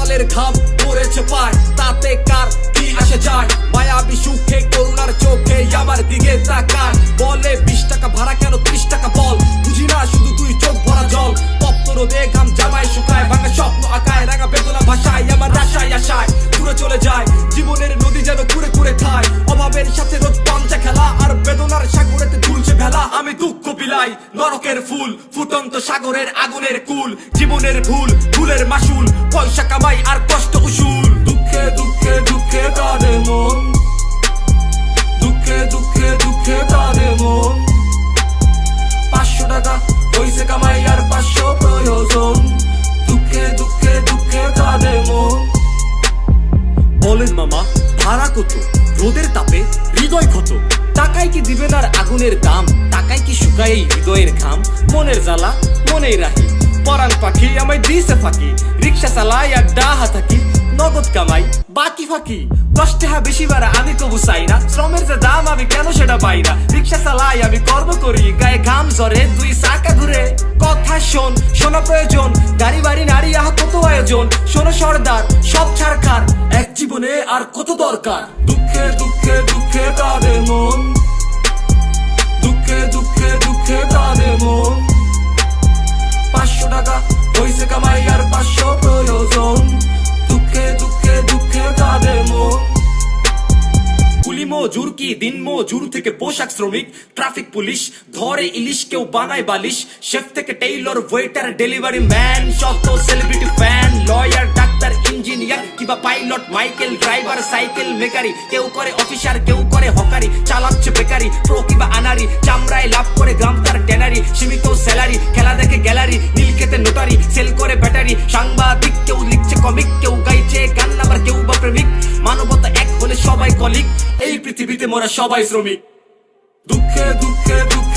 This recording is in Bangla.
কপালের ঘাম পড়েছে পায়, তাতে কার কি আসে যায়? মায়াবী সুখে করুণার চোখে আমার দিকে তাকায়, বলে 20 টাকা ভাড়া কেন 30 টাকা বল, বুঝি না শুধু তুই চোখ ভরা জল। তপ্ত রোদে ঘাম জামায় শুকায়, ভাঙা স্বপ্ন আঁকায়, রাঙা বেদনা ভাষায় আমার আশায় আশায় দূরে চলে যায়। জীবনের নদী যেন কুড়ে কুড়ে খায়, অভাবের সাথে রোজ পাঞ্চা খেলা, আর বেদনার সাগরেতে ঝুলছে ভেলা। আমি দুঃখ বিলাই নরকের ফুল, ফুটন্ত সাগরের আগুনের কুল, জীবনের ভুল ভুলের মাসুল, পয়সা কামাই আর কষ্ট উসুল। দুঃখে দুঃখে দুঃখে কাঁদে মন, দুঃখে দুঃখে দুঃখে কাঁদে মন। 500 টাকা পয়সা কামাই আর 500 প্রয়োজন, দুঃখে দুঃখে দুঃখে কাঁদে মন। বলেন মামা ভাড়া কত, রোদের তাপে হৃদয় ক্ষত, টাকায় কি দিবেন আর আগুনের দাম, টাকায় কি শুকায় এই হৃদয়ের ঘাম। মনের জ্বালা মনেই রাখি, পরাণ পাখি আমায় দিছে ফাঁকি, রিক্সা চালাই আর ডাহা থাকি, নগদ কামাই বাকি ফাঁকি। 10 টাকা বেশি বাড়া আমি তবু চাই না, শ্রমের যে দাম আমি কেন সেটা পাই না। রিক্সা চালাই আমি কর্ম করি, গায়ে ঘাম ঝরে 2 চাকা ঘুরে। কথা শোন শোনা প্রয়োজন, গাড়ি বাড়ি নারী আহ কত আয়োজন, শোনো সর্দার সব ছাড়খার, এক জীবনে আর কত দরকার। দুঃখে দুঃখে দুঃখে কাঁদে মন, দুঃখে দুঃখে দুঃখে কাঁদে মন। 500 টাকা পয়সা কামাই আর 500 প্রয়োজন, দুঃখে দুঃখে দুঃখে কাঁদে মন। কুলি মজুর কি দিন মজুর থেকে পোশাক শ্রমিক, ট্রাফিক পুলিশ ধরে ইলিশ কেউ বানায় বালিশ, শেফ থেকে টেইলর ওয়েটার ডেলিভারি ম্যান, শত celebrity fan, lawyer doctor engineer কিংবা পাইলট মাইকেল ড্রাইভার সাইকেল মেকারি, কেউ করে অফিসার কেউ করে হকারি, চালাচ্ছে বেকারি প্রো কিংবা আনারি, চামড়ায় লাভ করে গ্রাম তার ট্যানারি, সীমিত স্যালারি খেলা দেখে গ্যালারি, নীল খেতে নোটারি সেল করে ব্যাটারি, সাংবাদিক কেউ লিখছে কমিক, কেউ গাইছে গান আবার কেউ বা প্রেমিক, মানবতা এক হলে সবাই কলিগ, এই পৃথিবীতে মোরা সবাই শ্রমিক। দুঃখে দুঃখে দুঃখে